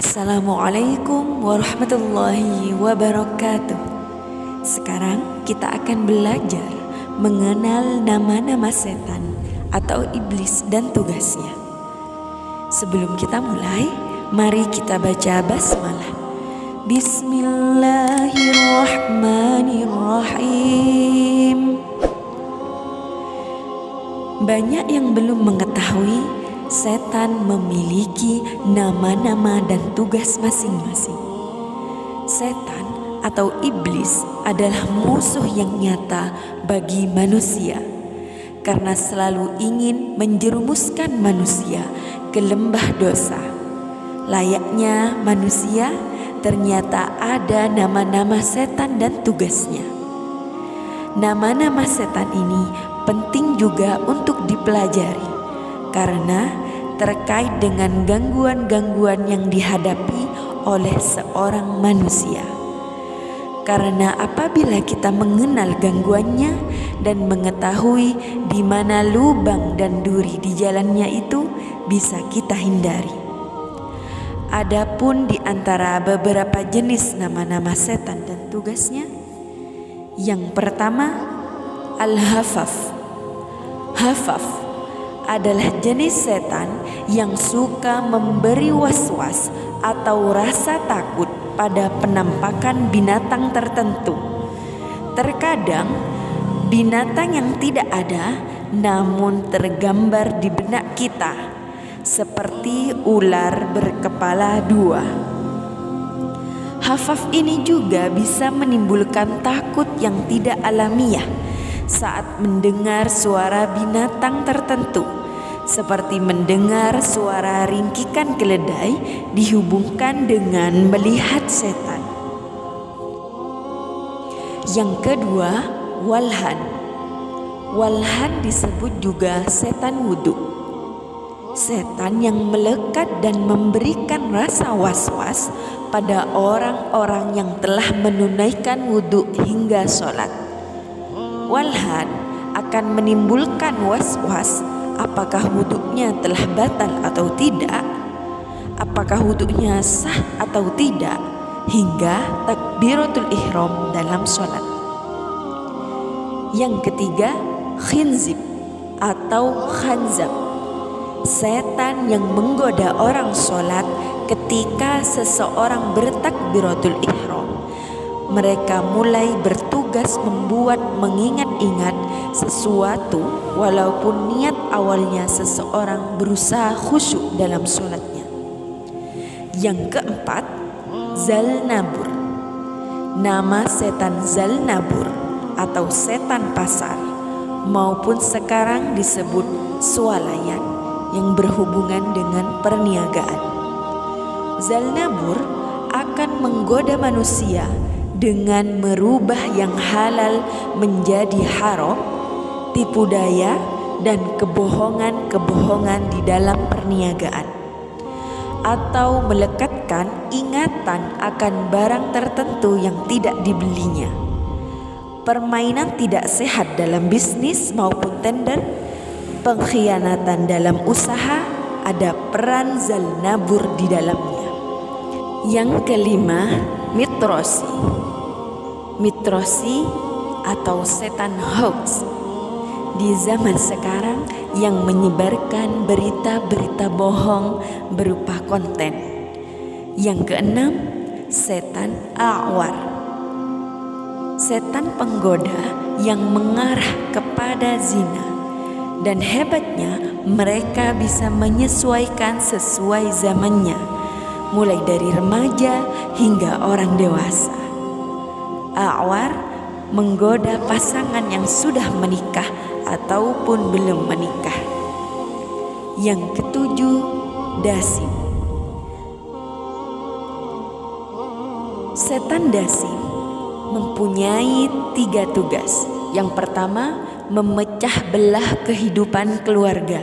Assalamualaikum warahmatullahi wabarakatuh. Sekarang kita akan belajar mengenal nama-nama setan atau iblis dan tugasnya. Sebelum kita mulai, mari kita baca basmalah. Bismillahirrahmanirrahim. Banyak yang belum mengetahui setan memiliki nama-nama dan tugas masing-masing. Setan atau iblis adalah musuh yang nyata bagi manusia karena selalu ingin menjerumuskan manusia ke lembah dosa. Layaknya manusia, ternyata ada nama-nama setan dan tugasnya. Nama-nama setan ini penting juga untuk dipelajari karena terkait dengan gangguan-gangguan yang dihadapi oleh seorang manusia. Karena apabila kita mengenal gangguannya dan mengetahui di mana lubang dan duri di jalannya itu, bisa kita hindari. Adapun di antara beberapa jenis nama-nama setan dan tugasnya, yang pertama, Al-Hafaf. Hafaf adalah jenis setan yang suka memberi was-was atau rasa takut pada penampakan binatang tertentu. Terkadang binatang yang tidak ada namun tergambar di benak kita, seperti ular berkepala dua. Hafaf ini juga bisa menimbulkan takut yang tidak alamiah saat mendengar suara binatang tertentu, seperti mendengar suara ringkikan keledai dihubungkan dengan melihat setan. Yang kedua, Walhan. Walhan disebut juga setan wudhu. Setan yang melekat dan memberikan rasa was-was pada orang-orang yang telah menunaikan wudhu hingga sholat. Walhan akan menimbulkan was-was apakah wudhunya telah batal atau tidak, apakah wudhunya sah atau tidak, hingga takbiratul ihram dalam sholat. Yang ketiga, Khinzib atau Khanzab. Setan yang menggoda orang sholat ketika seseorang bertakbiratul ihram. Mereka mulai bertugas membuat mengingat-ingat sesuatu walaupun niat awalnya seseorang berusaha khusyuk dalam sholatnya. Yang keempat, Zalnabur. Nama setan Zalnabur atau setan pasar maupun sekarang disebut swalayan yang berhubungan dengan perniagaan. Zalnabur akan menggoda manusia dengan merubah yang halal menjadi haram, tipu daya, dan kebohongan-kebohongan di dalam perniagaan, atau melekatkan ingatan akan barang tertentu yang tidak dibelinya. Permainan tidak sehat dalam bisnis maupun tender, pengkhianatan dalam usaha, ada peran Zalnabur di dalamnya. Yang kelima, Mitrosi. Mitrosi atau setan hoax di zaman sekarang yang menyebarkan berita-berita bohong berupa konten. Yang keenam, setan A'war. Setan penggoda yang mengarah kepada zina, dan hebatnya mereka bisa menyesuaikan sesuai zamannya, mulai dari remaja hingga orang dewasa. A'war menggoda pasangan yang sudah menikah ataupun belum menikah. Yang ketujuh, Dasim. Setan Dasim mempunyai 3 tugas. Yang pertama, memecah belah kehidupan keluarga.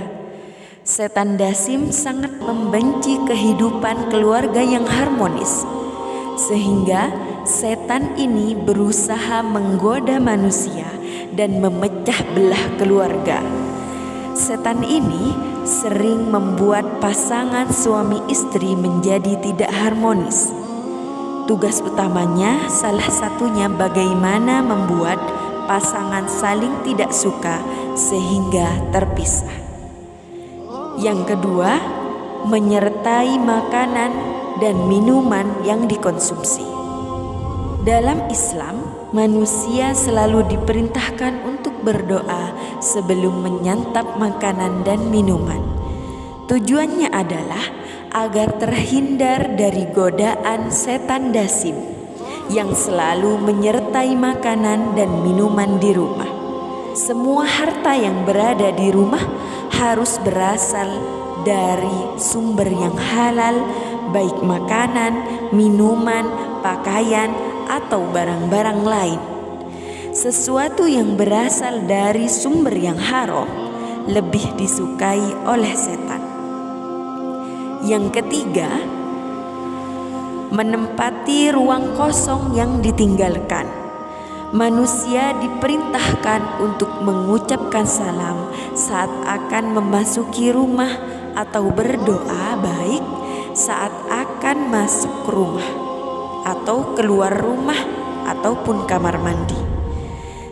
Setan Dasim sangat membenci kehidupan keluarga yang harmonis, sehingga setan ini berusaha menggoda manusia dan memecah belah keluarga. Setan ini sering membuat pasangan suami istri menjadi tidak harmonis. Tugas utamanya salah satunya bagaimana membuat pasangan saling tidak suka sehingga terpisah. Yang kedua, menyertai makanan dan minuman yang dikonsumsi. Dalam Islam, manusia selalu diperintahkan untuk berdoa sebelum menyantap makanan dan minuman. Tujuannya adalah agar terhindar dari godaan setan dasim yang selalu menyertai makanan dan minuman di rumah. Semua harta yang berada di rumah harus berasal dari sumber yang halal, baik makanan, minuman, pakaian, atau barang-barang lain. Sesuatu yang berasal dari sumber yang haram lebih disukai oleh setan. Yang ketiga, menempati ruang kosong yang ditinggalkan. Manusia diperintahkan untuk mengucapkan salam saat akan memasuki rumah atau berdoa baik saat akan masuk rumah atau keluar rumah ataupun kamar mandi.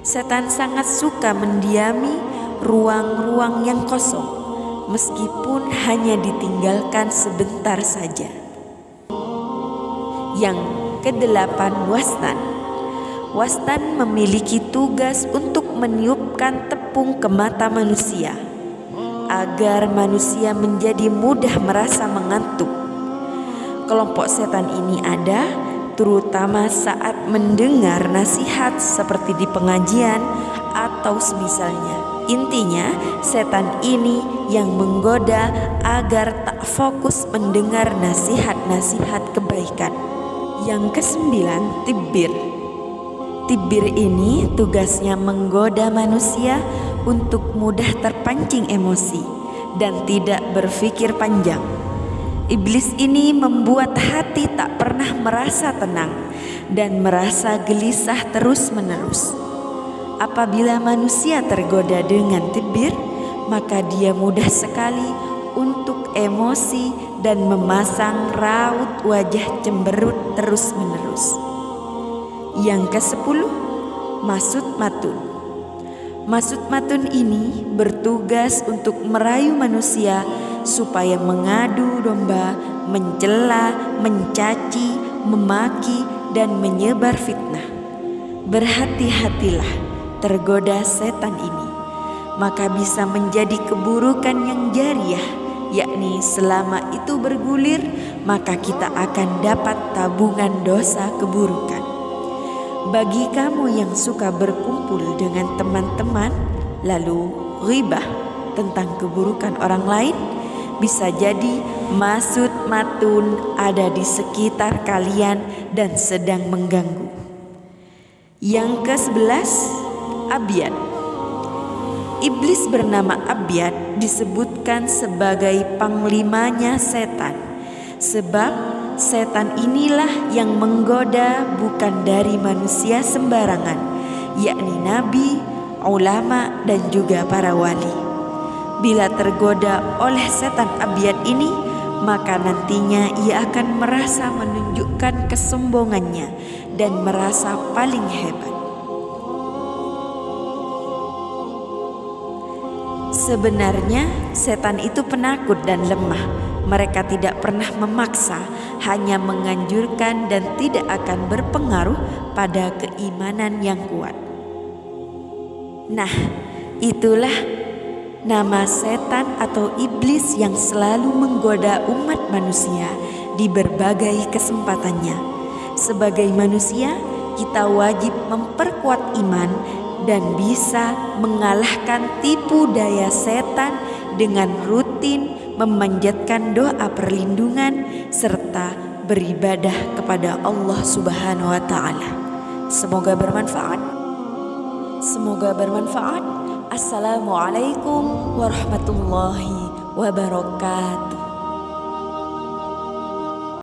Setan sangat suka mendiami ruang-ruang yang kosong meskipun hanya ditinggalkan sebentar saja. Yang kedelapan, wastan. Wastan memiliki tugas untuk meniupkan tepung ke mata manusia agar manusia menjadi mudah merasa mengantuk. Kelompok setan ini ada terutama saat mendengar nasihat seperti di pengajian atau semisalnya. Intinya, setan ini yang menggoda agar tak fokus mendengar nasihat-nasihat kebaikan. Yang kesembilan, tibir. Tibir ini tugasnya menggoda manusia untuk mudah terpancing emosi dan tidak berpikir panjang. Iblis ini membuat hati tak pernah merasa tenang dan merasa gelisah terus-menerus. Apabila manusia tergoda dengan tibir, maka dia mudah sekali untuk emosi dan memasang raut wajah cemberut terus-menerus. Yang ke-10, masud matun. Masud matun ini bertugas untuk merayu manusia supaya mengadu domba, mencela, mencaci, memaki, dan menyebar fitnah. Berhati-hatilah tergoda setan ini, maka bisa menjadi keburukan yang jariah, yakni selama itu bergulir, maka kita akan dapat tabungan dosa keburukan. Bagi kamu yang suka berkumpul dengan teman-teman lalu ghibah tentang keburukan orang lain, bisa jadi masud matun ada di sekitar kalian dan sedang mengganggu. Yang ke-11, abyad. Iblis bernama Abyad disebutkan sebagai panglimanya setan, sebab setan inilah yang menggoda bukan dari manusia sembarangan, yakni nabi, ulama, dan juga para wali. Bila tergoda oleh setan Abyad ini, maka nantinya ia akan merasa menunjukkan kesombongannya dan merasa paling hebat. Sebenarnya setan itu penakut dan lemah. Mereka tidak pernah memaksa, hanya menganjurkan dan tidak akan berpengaruh pada keimanan yang kuat. Nah, itulah nama setan atau iblis yang selalu menggoda umat manusia di berbagai kesempatannya. Sebagai manusia, kita wajib memperkuat iman dan bisa mengalahkan tipu daya setan dengan rutin memanjatkan doa perlindungan serta beribadah kepada Allah Subhanahu wa taala. Semoga bermanfaat. Assalamualaikum warahmatullahi wabarakatuh.